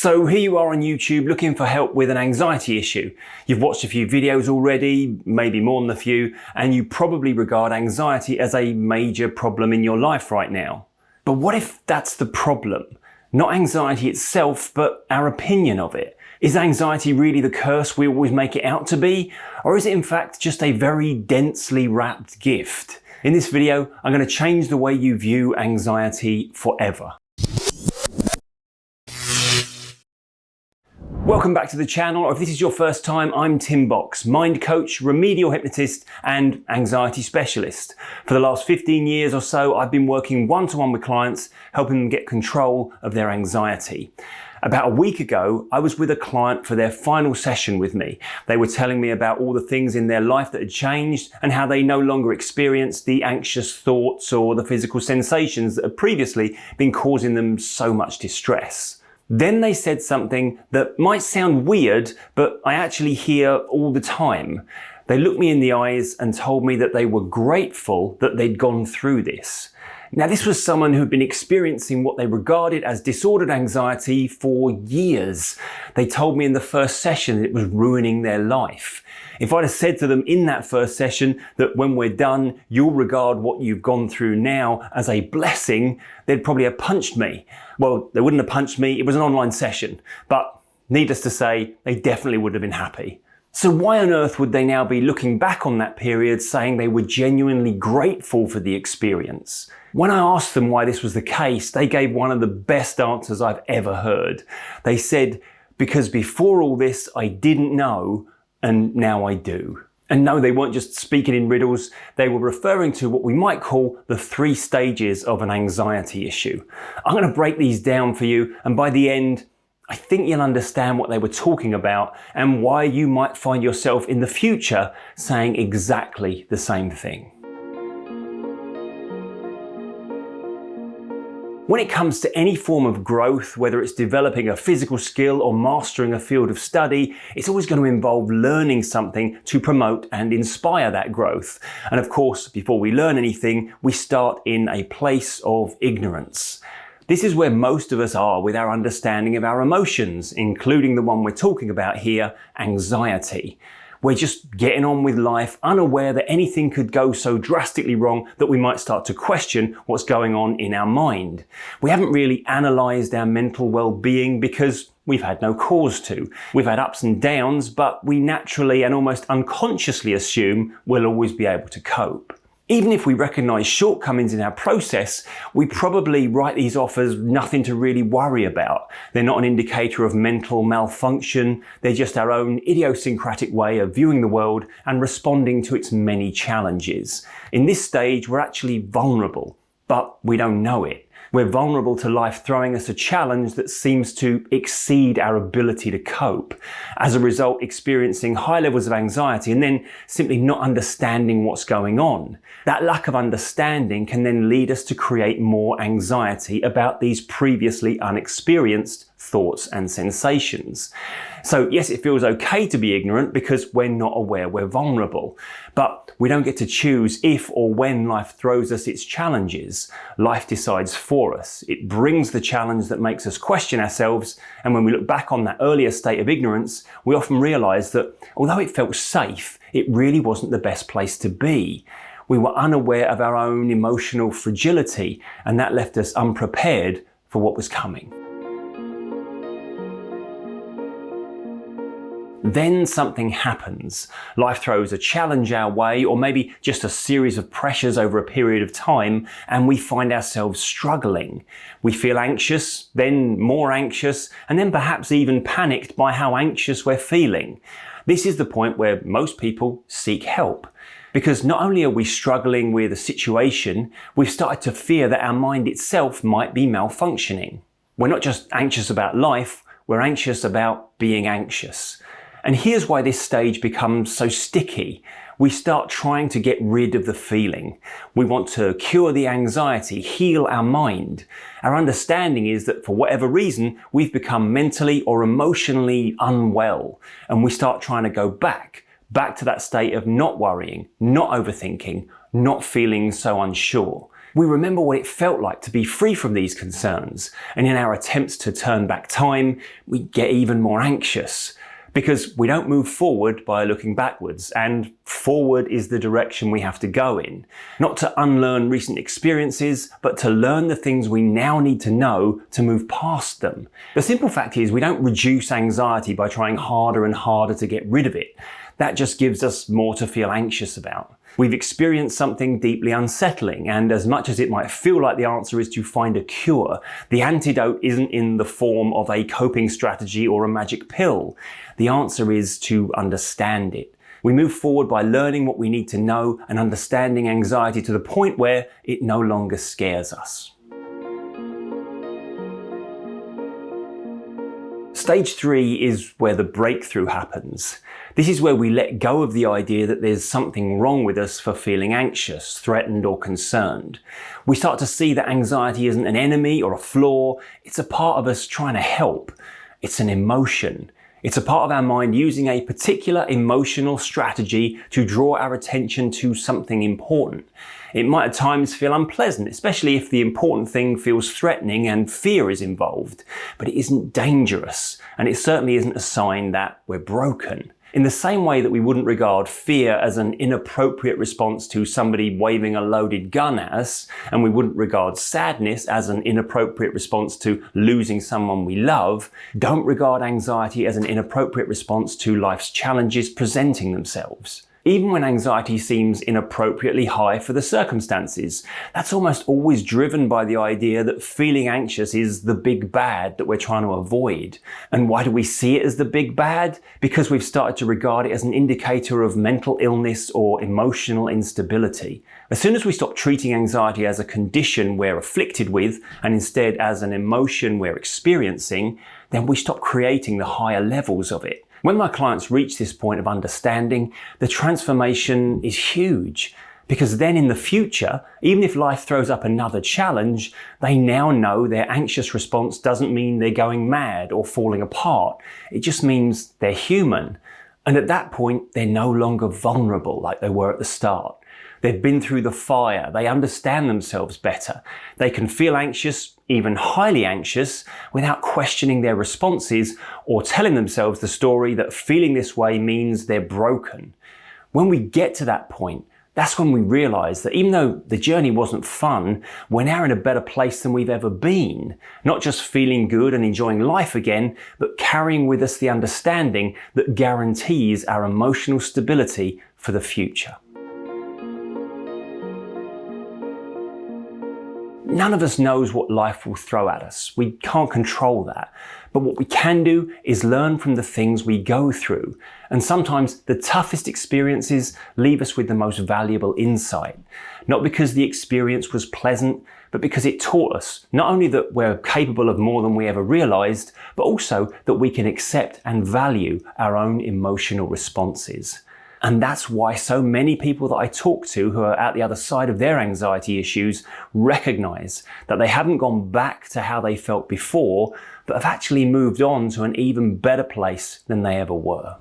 So here you are on YouTube looking for help with an anxiety issue. You've watched a few videos already, maybe more than a few, and you probably regard anxiety as a major problem in your life right now. But what if that's the problem? Not anxiety itself, but our opinion of it. Is anxiety really the curse we always make it out to be? Or is it in fact just a very densely wrapped gift? In this video, I'm going to change the way you view anxiety forever. Welcome back to the channel, or if this is your first time, I'm Tim Box, mind coach, remedial hypnotist, and anxiety specialist. For the last 15 years or so, I've been working one-to-one with clients, helping them get control of their anxiety. About a week ago, I was with a client for their final session with me. They were telling me about all the things in their life that had changed and how they no longer experienced the anxious thoughts or the physical sensations that had previously been causing them so much distress. Then they said something that might sound weird, but I actually hear all the time. They looked me in the eyes and told me that they were grateful that they'd gone through this. Now, this was someone who'd been experiencing what they regarded as disordered anxiety for years. They told me in the first session that it was ruining their life. If I'd have said to them in that first session that when we're done, you'll regard what you've gone through now as a blessing, they'd probably have punched me. Well, they wouldn't have punched me. It was an online session, but needless to say, they definitely would have been happy. So why on earth would they now be looking back on that period saying they were genuinely grateful for the experience? When I asked them why this was the case, they gave one of the best answers I've ever heard. They said, because before all this, I didn't know, and now I do. And no, they weren't just speaking in riddles. They were referring to what we might call the 3 stages of an anxiety issue. I'm going to break these down for you, and by the end, I think you'll understand what they were talking about and why you might find yourself in the future saying exactly the same thing. When it comes to any form of growth, whether it's developing a physical skill or mastering a field of study, it's always going to involve learning something to promote and inspire that growth. And of course, before we learn anything, we start in a place of ignorance. This is where most of us are with our understanding of our emotions, including the one we're talking about here, anxiety. We're just getting on with life, unaware that anything could go so drastically wrong that we might start to question what's going on in our mind. We haven't really analysed our mental well-being because we've had no cause to. We've had ups and downs, but we naturally and almost unconsciously assume we'll always be able to cope. Even if we recognise shortcomings in our process, we probably write these off as nothing to really worry about. They're not an indicator of mental malfunction. They're just our own idiosyncratic way of viewing the world and responding to its many challenges. In this stage, we're actually vulnerable, but we don't know it. We're vulnerable to life throwing us a challenge that seems to exceed our ability to cope. As a result, experiencing high levels of anxiety and then simply not understanding what's going on. That lack of understanding can then lead us to create more anxiety about these previously unexperienced thoughts and sensations. So yes, it feels okay to be ignorant because we're not aware we're vulnerable. But we don't get to choose if or when life throws us its challenges. Life decides for us. It brings the challenge that makes us question ourselves, and when we look back on that earlier state of ignorance, we often realise that although it felt safe, it really wasn't the best place to be. We were unaware of our own emotional fragility, and that left us unprepared for what was coming. Then something happens. Life throws a challenge our way, or maybe just a series of pressures over a period of time, and we find ourselves struggling. We feel anxious, then more anxious, and then perhaps even panicked by how anxious we're feeling. This is the point where most people seek help. Because not only are we struggling with a situation, we've started to fear that our mind itself might be malfunctioning. We're not just anxious about life, we're anxious about being anxious. And here's why this stage becomes so sticky. We start trying to get rid of the feeling. We want to cure the anxiety, heal our mind. Our understanding is that for whatever reason, we've become mentally or emotionally unwell, and we start trying to go back to that state of not worrying, not overthinking, not feeling so unsure. We remember what it felt like to be free from these concerns, and in our attempts to turn back time, we get even more anxious. Because we don't move forward by looking backwards, and forward is the direction we have to go in. Not to unlearn recent experiences, but to learn the things we now need to know to move past them. The simple fact is we don't reduce anxiety by trying harder and harder to get rid of it. That just gives us more to feel anxious about. We've experienced something deeply unsettling, and as much as it might feel like the answer is to find a cure, the antidote isn't in the form of a coping strategy or a magic pill. The answer is to understand it. We move forward by learning what we need to know and understanding anxiety to the point where it no longer scares us. Stage 3 is where the breakthrough happens. This is where we let go of the idea that there's something wrong with us for feeling anxious, threatened, or concerned. We start to see that anxiety isn't an enemy or a flaw, it's a part of us trying to help. It's an emotion. It's a part of our mind using a particular emotional strategy to draw our attention to something important. It might at times feel unpleasant, especially if the important thing feels threatening and fear is involved. But it isn't dangerous, and it certainly isn't a sign that we're broken. In the same way that we wouldn't regard fear as an inappropriate response to somebody waving a loaded gun at us, and we wouldn't regard sadness as an inappropriate response to losing someone we love, don't regard anxiety as an inappropriate response to life's challenges presenting themselves. Even when anxiety seems inappropriately high for the circumstances, that's almost always driven by the idea that feeling anxious is the big bad that we're trying to avoid. And why do we see it as the big bad? Because we've started to regard it as an indicator of mental illness or emotional instability. As soon as we stop treating anxiety as a condition we're afflicted with, and instead as an emotion we're experiencing, then we stop creating the higher levels of it. When my clients reach this point of understanding, the transformation is huge, because then in the future, even if life throws up another challenge, they now know their anxious response doesn't mean they're going mad or falling apart. It just means they're human. And at that point, they're no longer vulnerable like they were at the start. They've been through the fire, they understand themselves better. They can feel anxious, even highly anxious, without questioning their responses or telling themselves the story that feeling this way means they're broken. When we get to that point, that's when we realize that even though the journey wasn't fun, we're now in a better place than we've ever been. Not just feeling good and enjoying life again, but carrying with us the understanding that guarantees our emotional stability for the future. None of us knows what life will throw at us. We can't control that. But what we can do is learn from the things we go through. And sometimes the toughest experiences leave us with the most valuable insight. Not because the experience was pleasant, but because it taught us not only that we're capable of more than we ever realized, but also that we can accept and value our own emotional responses. And that's why so many people that I talk to who are at the other side of their anxiety issues recognize that they haven't gone back to how they felt before, but have actually moved on to an even better place than they ever were.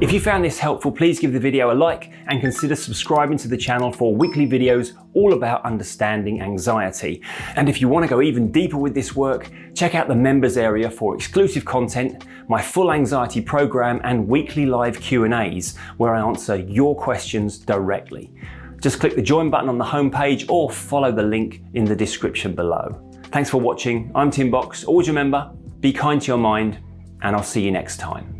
If you found this helpful, please give the video a like and consider subscribing to the channel for weekly videos all about understanding anxiety. And if you want to go even deeper with this work, check out the members area for exclusive content, my full anxiety program, and weekly live Q&As where I answer your questions directly. Just click the join button on the homepage or follow the link in the description below. Thanks for watching. I'm Tim Box. Always remember, be kind to your mind, and I'll see you next time.